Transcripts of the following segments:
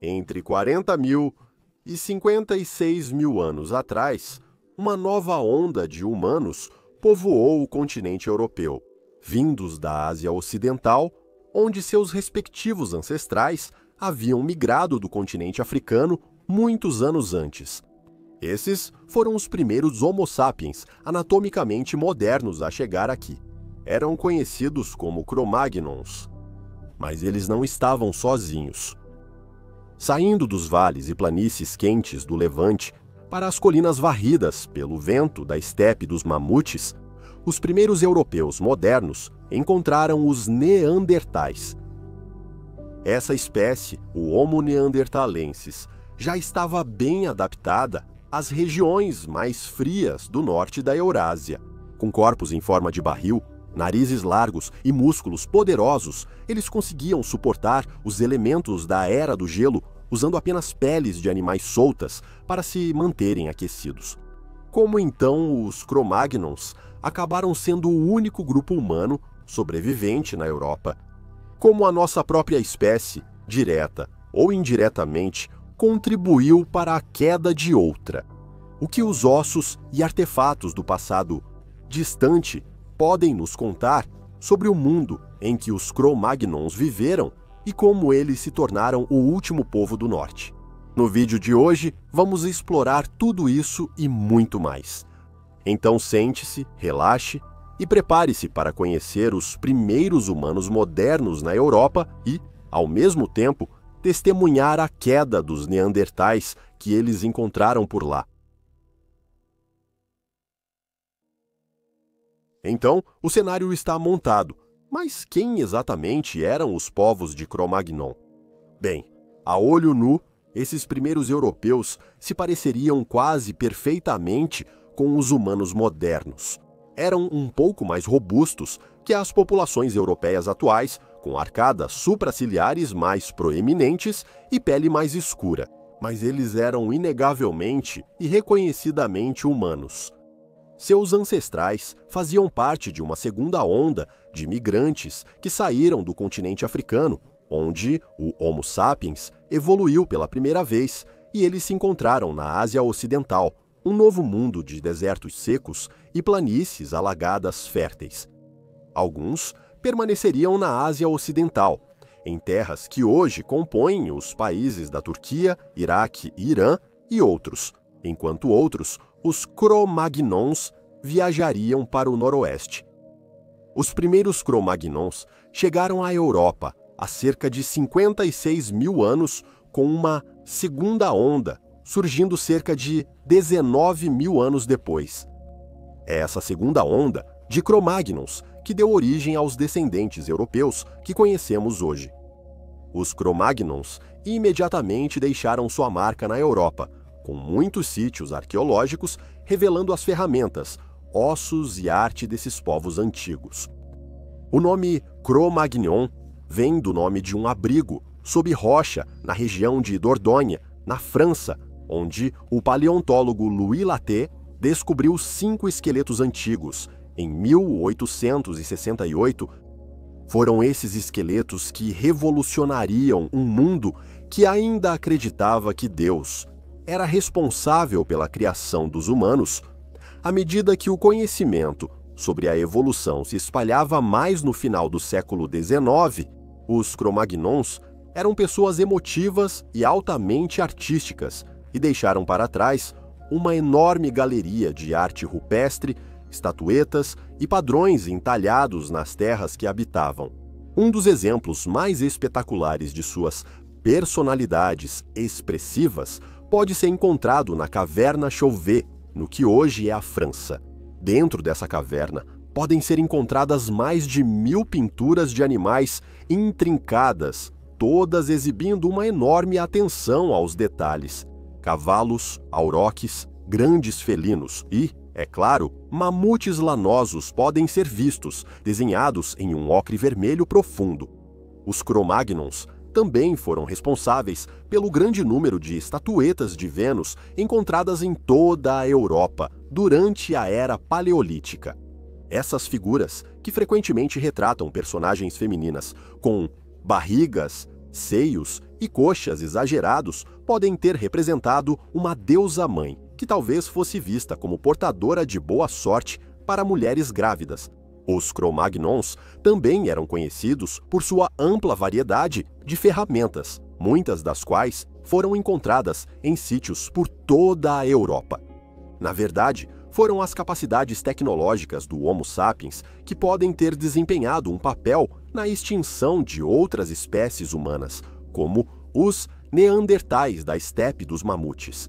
Entre 40 mil e 56 mil anos atrás, uma nova onda de humanos povoou o continente europeu, vindos da Ásia Ocidental, onde seus respectivos ancestrais haviam migrado do continente africano muitos anos antes. Esses foram os primeiros Homo sapiens anatomicamente modernos a chegar aqui. Eram conhecidos como Cro-Magnons. Mas eles não estavam sozinhos. Saindo dos vales e planícies quentes do Levante para as colinas varridas pelo vento da estepe dos mamutes, os primeiros europeus modernos encontraram os neandertais. Essa espécie, o Homo neanderthalensis, já estava bem adaptada às regiões mais frias do norte da Eurásia. Com corpos em forma de barril, narizes largos e músculos poderosos, eles conseguiam suportar os elementos da Era do Gelo usando apenas peles de animais soltas para se manterem aquecidos. Como então os Cro-Magnons acabaram sendo o único grupo humano sobrevivente na Europa? Como a nossa própria espécie, direta ou indiretamente, contribuiu para a queda de outra? O que os ossos e artefatos do passado distante podem nos contar sobre o mundo em que os Cro-Magnons viveram e como eles se tornaram o último povo do norte? No vídeo de hoje, vamos explorar tudo isso e muito mais. Então sente-se, relaxe e prepare-se para conhecer os primeiros humanos modernos na Europa e, ao mesmo tempo, testemunhar a queda dos neandertais que eles encontraram por lá. Então, o cenário está montado, mas quem exatamente eram os povos de Cro-Magnon? Bem, a olho nu, esses primeiros europeus se pareceriam quase perfeitamente com os humanos modernos. Eram um pouco mais robustos que as populações europeias atuais, com arcadas supraciliares mais proeminentes e pele mais escura. Mas eles eram inegavelmente e reconhecidamente humanos. Seus ancestrais faziam parte de uma segunda onda de imigrantes que saíram do continente africano, onde o Homo sapiens evoluiu pela primeira vez e eles se encontraram na Ásia Ocidental, um novo mundo de desertos secos e planícies alagadas férteis. Alguns permaneceriam na Ásia Ocidental, em terras que hoje compõem os países da Turquia, Iraque e Irã e outros, enquanto outros, os Cro-Magnons, viajariam para o noroeste. Os primeiros Cro-Magnons chegaram à Europa há cerca de 56 mil anos com uma segunda onda, surgindo cerca de 19 mil anos depois. É essa segunda onda de Cro-Magnons que deu origem aos descendentes europeus que conhecemos hoje. Os Cro-Magnons imediatamente deixaram sua marca na Europa, com muitos sítios arqueológicos revelando as ferramentas, ossos e arte desses povos antigos. O nome Cro-Magnon vem do nome de um abrigo sob rocha na região de Dordogne, na França, onde o paleontólogo Louis Latte descobriu 5 esqueletos antigos. Em 1868, foram esses esqueletos que revolucionariam um mundo que ainda acreditava que Deus era responsável pela criação dos humanos. À medida que o conhecimento sobre a evolução se espalhava mais no final do século XIX, os Cro-Magnons eram pessoas emotivas e altamente artísticas e deixaram para trás uma enorme galeria de arte rupestre, estatuetas e padrões entalhados nas terras que habitavam. Um dos exemplos mais espetaculares de suas personalidades expressivas pode ser encontrado na caverna Chauvet, no que hoje é a França. Dentro dessa caverna podem ser encontradas mais de 1000 pinturas de animais intrincadas, todas exibindo uma enorme atenção aos detalhes. Cavalos, auroques, grandes felinos e, é claro, mamutes lanosos podem ser vistos, desenhados em um ocre vermelho profundo. Os Cro-Magnons também foram responsáveis pelo grande número de estatuetas de Vênus encontradas em toda a Europa durante a Era Paleolítica. Essas figuras, que frequentemente retratam personagens femininas com barrigas, seios e coxas exagerados podem ter representado uma deusa-mãe, que talvez fosse vista como portadora de boa sorte para mulheres grávidas. Os Cro-Magnons também eram conhecidos por sua ampla variedade de ferramentas, muitas das quais foram encontradas em sítios por toda a Europa. Na verdade, foram as capacidades tecnológicas do Homo sapiens que podem ter desempenhado um papel na extinção de outras espécies humanas, como os neandertais da estepe dos mamutes.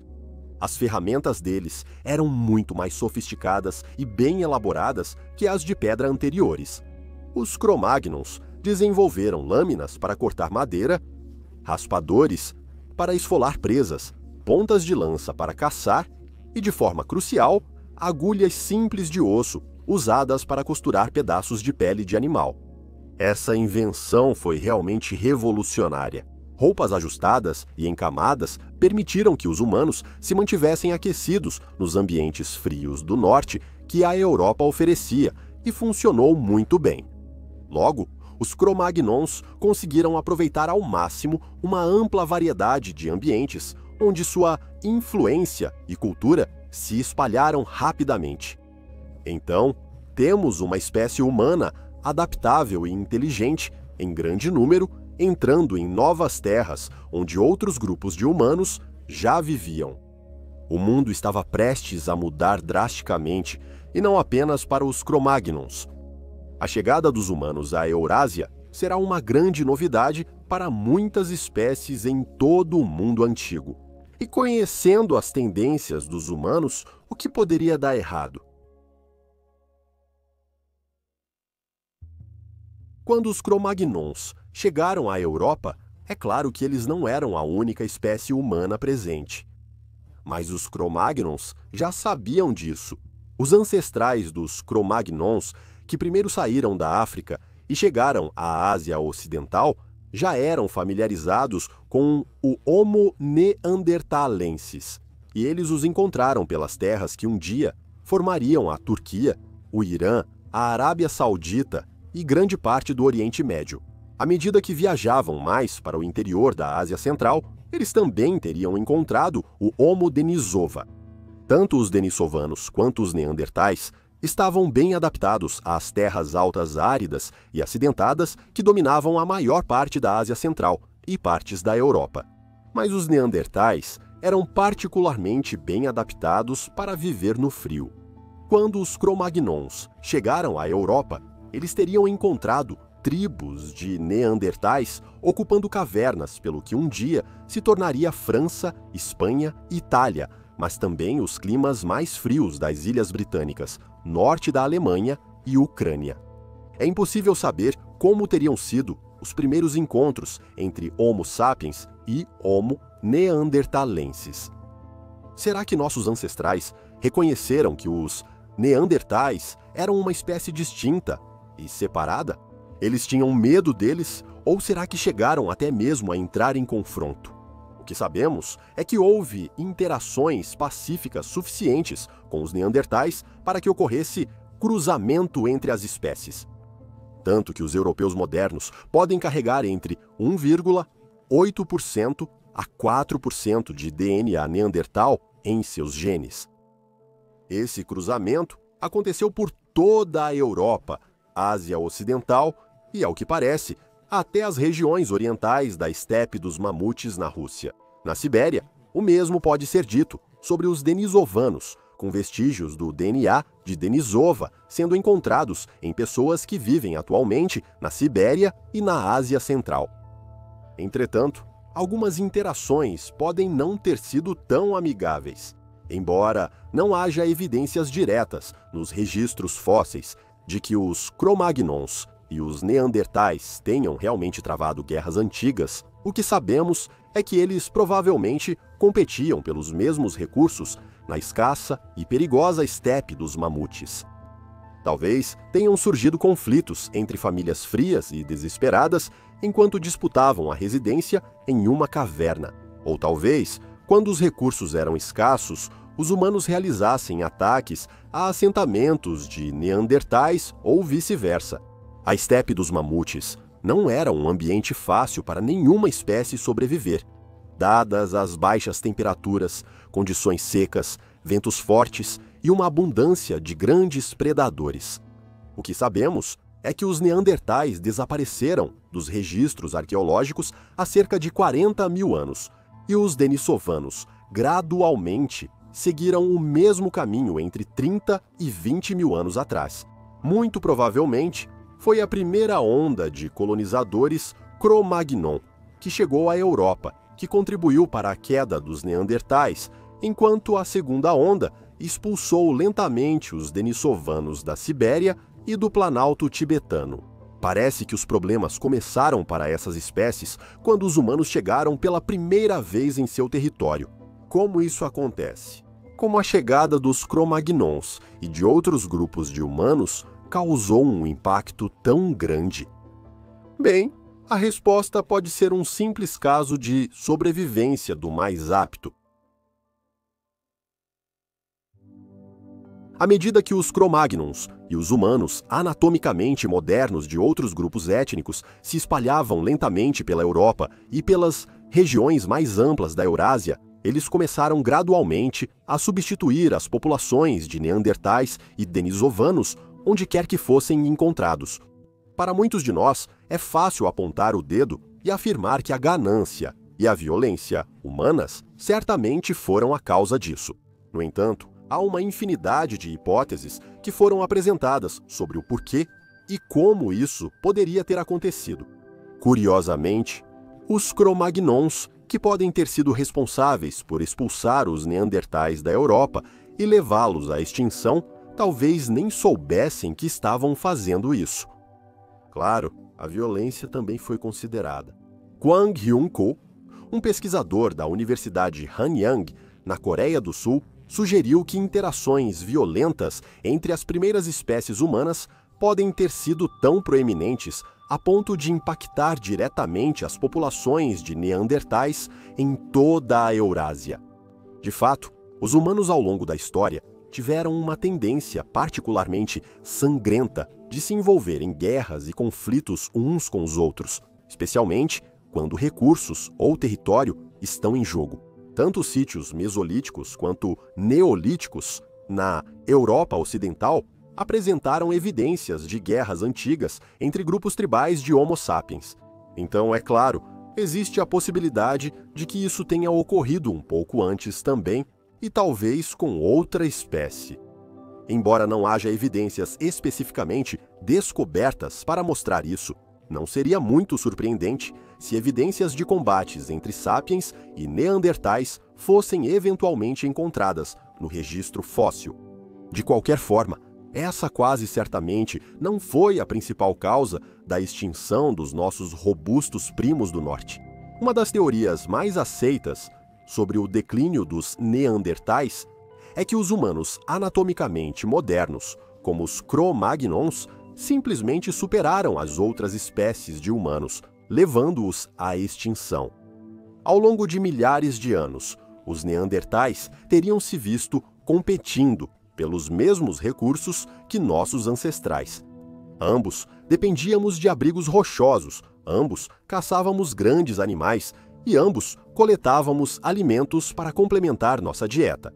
As ferramentas deles eram muito mais sofisticadas e bem elaboradas que as de pedra anteriores. Os Cro-Magnons desenvolveram lâminas para cortar madeira, raspadores para esfolar presas, pontas de lança para caçar e, de forma crucial, agulhas simples de osso usadas para costurar pedaços de pele de animal. Essa invenção foi realmente revolucionária. Roupas ajustadas e encamadas permitiram que os humanos se mantivessem aquecidos nos ambientes frios do norte que a Europa oferecia e funcionou muito bem. Logo, os Cro-Magnons conseguiram aproveitar ao máximo uma ampla variedade de ambientes onde sua influência e cultura se espalharam rapidamente. Então, temos uma espécie humana adaptável e inteligente em grande número, entrando em novas terras onde outros grupos de humanos já viviam. O mundo estava prestes a mudar drasticamente, e não apenas para os Cro-Magnons. A chegada dos humanos à Eurásia será uma grande novidade para muitas espécies em todo o mundo antigo. E conhecendo as tendências dos humanos, o que poderia dar errado? Quando os Cro-Magnons chegaram à Europa, é claro que eles não eram a única espécie humana presente. Mas os Cro-Magnons já sabiam disso. Os ancestrais dos Cro-Magnons, que primeiro saíram da África e chegaram à Ásia Ocidental, já eram familiarizados com o Homo neanderthalensis, e eles os encontraram pelas terras que um dia formariam a Turquia, o Irã, a Arábia Saudita e grande parte do Oriente Médio. À medida que viajavam mais para o interior da Ásia Central, eles também teriam encontrado o Homo denisova. Tanto os denisovanos quanto os neandertais estavam bem adaptados às terras altas áridas e acidentadas que dominavam a maior parte da Ásia Central e partes da Europa. Mas os neandertais eram particularmente bem adaptados para viver no frio. Quando os Cro-Magnons chegaram à Europa, eles teriam encontrado tribos de neandertais ocupando cavernas pelo que um dia se tornaria França, Espanha e Itália, mas também os climas mais frios das Ilhas Britânicas, norte da Alemanha e Ucrânia. É impossível saber como teriam sido os primeiros encontros entre Homo sapiens e Homo neanderthalensis. Será que nossos ancestrais reconheceram que os neandertais eram uma espécie distinta e separada? Eles tinham medo deles, ou será que chegaram até mesmo a entrar em confronto? O que sabemos é que houve interações pacíficas suficientes com os neandertais para que ocorresse cruzamento entre as espécies. Tanto que os europeus modernos podem carregar entre 1,8% a 4% de DNA neandertal em seus genes. Esse cruzamento aconteceu por toda a Europa, Ásia Ocidental e, ao que parece, até as regiões orientais da estepe dos mamutes na Rússia. Na Sibéria, o mesmo pode ser dito sobre os denisovanos, com vestígios do DNA de Denisova sendo encontrados em pessoas que vivem atualmente na Sibéria e na Ásia Central. Entretanto, algumas interações podem não ter sido tão amigáveis. Embora não haja evidências diretas nos registros fósseis de que os Cro-Magnons e os neandertais tenham realmente travado guerras antigas, o que sabemos é que eles provavelmente competiam pelos mesmos recursos na escassa e perigosa estepe dos mamutes. Talvez tenham surgido conflitos entre famílias frias e desesperadas enquanto disputavam a residência em uma caverna. Ou talvez, quando os recursos eram escassos, os humanos realizassem ataques a assentamentos de neandertais ou vice-versa. A estepe dos mamutes não era um ambiente fácil para nenhuma espécie sobreviver, dadas as baixas temperaturas, condições secas, ventos fortes e uma abundância de grandes predadores. O que sabemos é que os neandertais desapareceram dos registros arqueológicos há cerca de 40 mil anos, e os denisovanos gradualmente seguiram o mesmo caminho entre 30 e 20 mil anos atrás. Muito provavelmente, foi a primeira onda de colonizadores Cro-Magnon que chegou à Europa, que contribuiu para a queda dos neandertais, enquanto a segunda onda expulsou lentamente os denisovanos da Sibéria e do Planalto tibetano. Parece que os problemas começaram para essas espécies quando os humanos chegaram pela primeira vez em seu território. Como isso acontece? Como a chegada dos Cro-Magnons e de outros grupos de humanos causou um impacto tão grande? Bem, a resposta pode ser um simples caso de sobrevivência do mais apto. À medida que os Cro-Magnons e os humanos anatomicamente modernos de outros grupos étnicos se espalhavam lentamente pela Europa e pelas regiões mais amplas da Eurásia, eles começaram gradualmente a substituir as populações de neandertais e denisovanos onde quer que fossem encontrados. Para muitos de nós, é fácil apontar o dedo e afirmar que a ganância e a violência humanas certamente foram a causa disso. No entanto, há uma infinidade de hipóteses que foram apresentadas sobre o porquê e como isso poderia ter acontecido. Curiosamente, os Cro-Magnons, que podem ter sido responsáveis por expulsar os neandertais da Europa e levá-los à extinção, talvez nem soubessem que estavam fazendo isso. Claro, a violência também foi considerada. Kwang Hyun-ko, um pesquisador da Universidade Hanyang, na Coreia do Sul, sugeriu que interações violentas entre as primeiras espécies humanas podem ter sido tão proeminentes a ponto de impactar diretamente as populações de neandertais em toda a Eurásia. De fato, os humanos ao longo da história tiveram uma tendência particularmente sangrenta de se envolver em guerras e conflitos uns com os outros, especialmente quando recursos ou território estão em jogo. Tanto os sítios mesolíticos quanto neolíticos na Europa Ocidental apresentaram evidências de guerras antigas entre grupos tribais de Homo sapiens. Então, é claro, existe a possibilidade de que isso tenha ocorrido um pouco antes também, e talvez com outra espécie. Embora não haja evidências especificamente descobertas para mostrar isso, não seria muito surpreendente se evidências de combates entre sapiens e neandertais fossem eventualmente encontradas no registro fóssil. De qualquer forma, essa quase certamente não foi a principal causa da extinção dos nossos robustos primos do norte. Uma das teorias mais aceitas sobre o declínio dos neandertais é que os humanos anatomicamente modernos, como os Cro-Magnons, simplesmente superaram as outras espécies de humanos, levando-os à extinção. Ao longo de milhares de anos, os neandertais teriam se visto competindo pelos mesmos recursos que nossos ancestrais. Ambos dependíamos de abrigos rochosos, ambos caçávamos grandes animais e ambos coletávamos alimentos para complementar nossa dieta.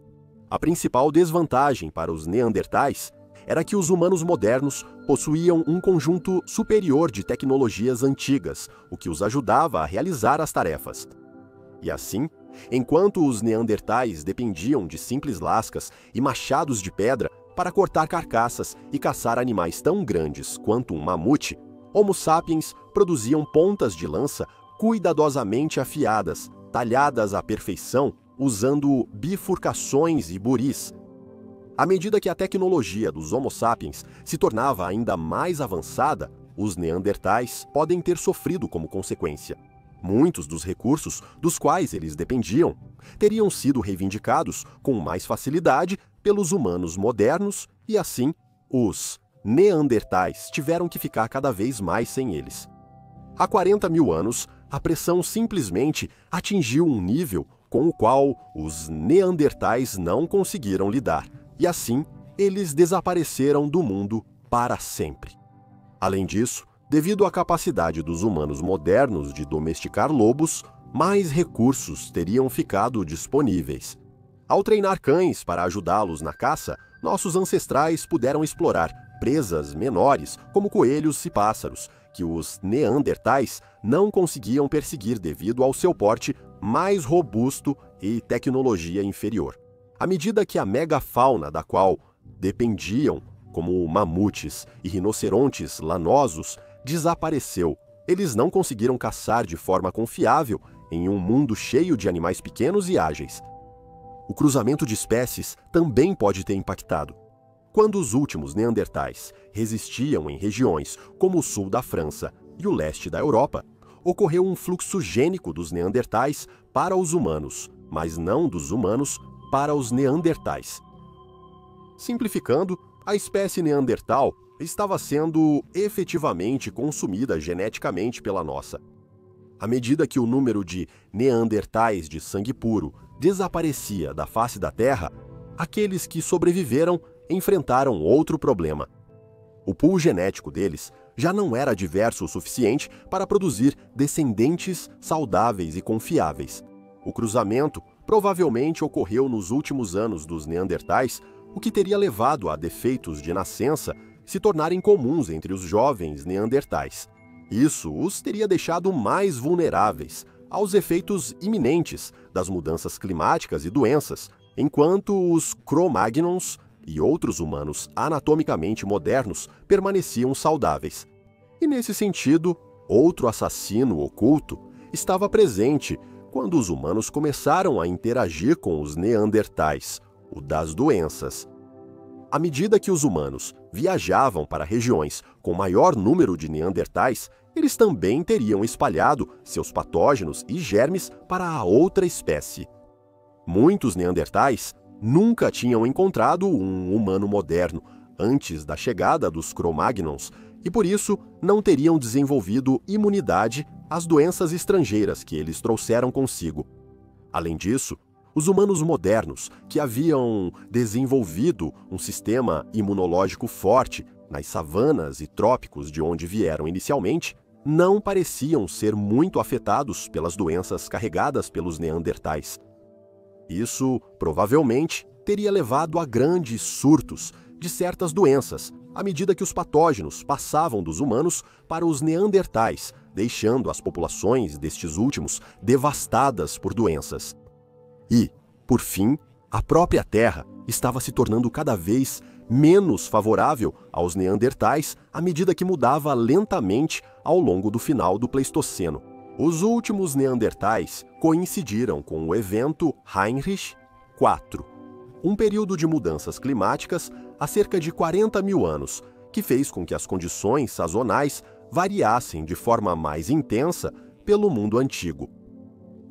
A principal desvantagem para os neandertais era que os humanos modernos possuíam um conjunto superior de tecnologias antigas, o que os ajudava a realizar as tarefas. E assim, enquanto os neandertais dependiam de simples lascas e machados de pedra para cortar carcaças e caçar animais tão grandes quanto um mamute, Homo sapiens produziam pontas de lança cuidadosamente afiadas, talhadas à perfeição, usando bifurcações e buris. À medida que a tecnologia dos Homo sapiens se tornava ainda mais avançada, os neandertais podem ter sofrido como consequência. Muitos dos recursos dos quais eles dependiam teriam sido reivindicados com mais facilidade pelos humanos modernos e, assim, os neandertais tiveram que ficar cada vez mais sem eles. Há 40 mil anos, a pressão simplesmente atingiu um nível com o qual os neandertais não conseguiram lidar, e assim eles desapareceram do mundo para sempre. Além disso, Devido à capacidade dos humanos modernos de domesticar lobos, mais recursos teriam ficado disponíveis. Ao treinar cães para ajudá-los na caça, nossos ancestrais puderam explorar presas menores, como coelhos e pássaros, que os neandertais não conseguiam perseguir devido ao seu porte mais robusto e tecnologia inferior. À medida que a megafauna da qual dependiam, como mamutes e rinocerontes lanosos, desapareceu, eles não conseguiram caçar de forma confiável em um mundo cheio de animais pequenos e ágeis. O cruzamento de espécies também pode ter impactado. Quando os últimos neandertais resistiam em regiões como o sul da França e o leste da Europa, ocorreu um fluxo gênico dos neandertais para os humanos, mas não dos humanos para os neandertais. Simplificando, a espécie neandertal estava sendo efetivamente consumida geneticamente pela nossa. À medida que o número de neandertais de sangue puro desaparecia da face da Terra, aqueles que sobreviveram enfrentaram outro problema. O pool genético deles já não era diverso o suficiente para produzir descendentes saudáveis e confiáveis. O cruzamento provavelmente ocorreu nos últimos anos dos neandertais, o que teria levado a defeitos de nascença se tornarem comuns entre os jovens neandertais. Isso os teria deixado mais vulneráveis aos efeitos iminentes das mudanças climáticas e doenças, enquanto os Cro-Magnons e outros humanos anatomicamente modernos permaneciam saudáveis. E nesse sentido, outro assassino oculto estava presente quando os humanos começaram a interagir com os neandertais, o das doenças. À medida que os humanos viajavam para regiões com maior número de neandertais, eles também teriam espalhado seus patógenos e germes para a outra espécie. Muitos neandertais nunca tinham encontrado um humano moderno antes da chegada dos Cro-Magnons e por isso não teriam desenvolvido imunidade às doenças estrangeiras que eles trouxeram consigo. Além disso, os humanos modernos, que haviam desenvolvido um sistema imunológico forte nas savanas e trópicos de onde vieram inicialmente, não pareciam ser muito afetados pelas doenças carregadas pelos neandertais. Isso, provavelmente, teria levado a grandes surtos de certas doenças, à medida que os patógenos passavam dos humanos para os neandertais, deixando as populações destes últimos devastadas por doenças. E, por fim, a própria Terra estava se tornando cada vez menos favorável aos neandertais à medida que mudava lentamente ao longo do final do Pleistoceno. Os últimos neandertais coincidiram com o evento Heinrich IV, um período de mudanças climáticas há cerca de 40 mil anos, que fez com que as condições sazonais variassem de forma mais intensa pelo mundo antigo.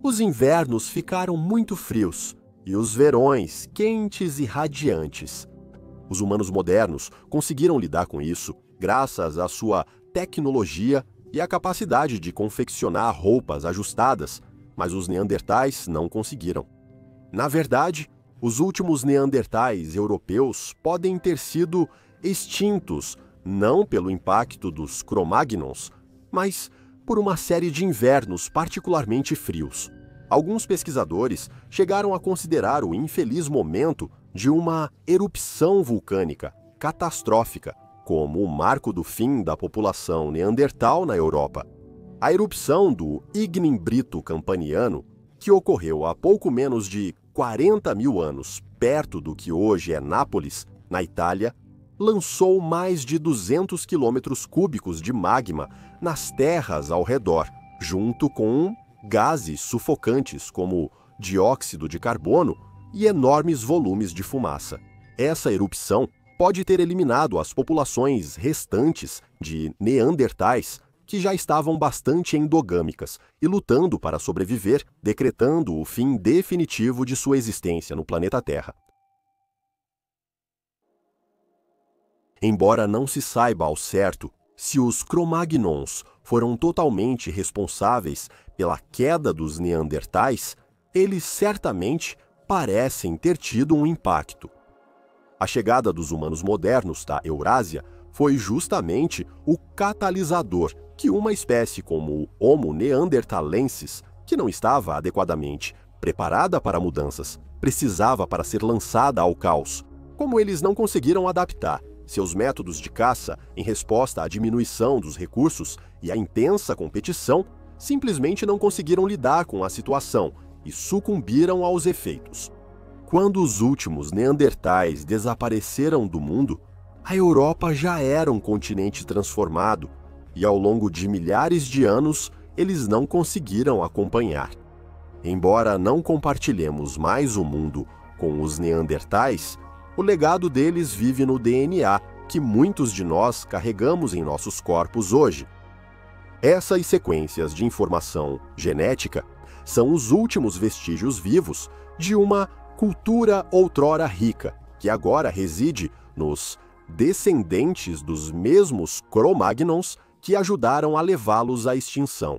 Os invernos ficaram muito frios e os verões quentes e radiantes. Os humanos modernos conseguiram lidar com isso graças à sua tecnologia e à capacidade de confeccionar roupas ajustadas, mas os neandertais não conseguiram. Na verdade, os últimos neandertais europeus podem ter sido extintos não pelo impacto dos Cro-Magnons, mas por uma série de invernos particularmente frios. Alguns pesquisadores chegaram a considerar o infeliz momento de uma erupção vulcânica catastrófica como o marco do fim da população neandertal na Europa. A erupção do Ignimbrito Campaniano, que ocorreu há pouco menos de 40 mil anos perto do que hoje é Nápoles, na Itália, lançou mais de 200 quilômetros cúbicos de magma nas terras ao redor, junto com gases sufocantes como dióxido de carbono e enormes volumes de fumaça. Essa erupção pode ter eliminado as populações restantes de neandertais que já estavam bastante endogâmicas e lutando para sobreviver, decretando o fim definitivo de sua existência no planeta Terra. Embora não se saiba ao certo se os Cro-Magnons foram totalmente responsáveis pela queda dos neandertais, eles certamente parecem ter tido um impacto. A chegada dos humanos modernos da Eurásia foi justamente o catalisador que uma espécie como o Homo neanderthalensis, que não estava adequadamente preparada para mudanças, precisava para ser lançada ao caos. Como eles não conseguiram adaptar seus métodos de caça em resposta à diminuição dos recursos e à intensa competição, simplesmente não conseguiram lidar com a situação e sucumbiram aos efeitos. Quando os últimos neandertais desapareceram do mundo, a Europa já era um continente transformado e, ao longo de milhares de anos, eles não conseguiram acompanhar. Embora não compartilhemos mais o mundo com os neandertais, o legado deles vive no DNA que muitos de nós carregamos em nossos corpos hoje. Essas sequências de informação genética são os últimos vestígios vivos de uma cultura outrora rica, que agora reside nos descendentes dos mesmos Cro-Magnons que ajudaram a levá-los à extinção.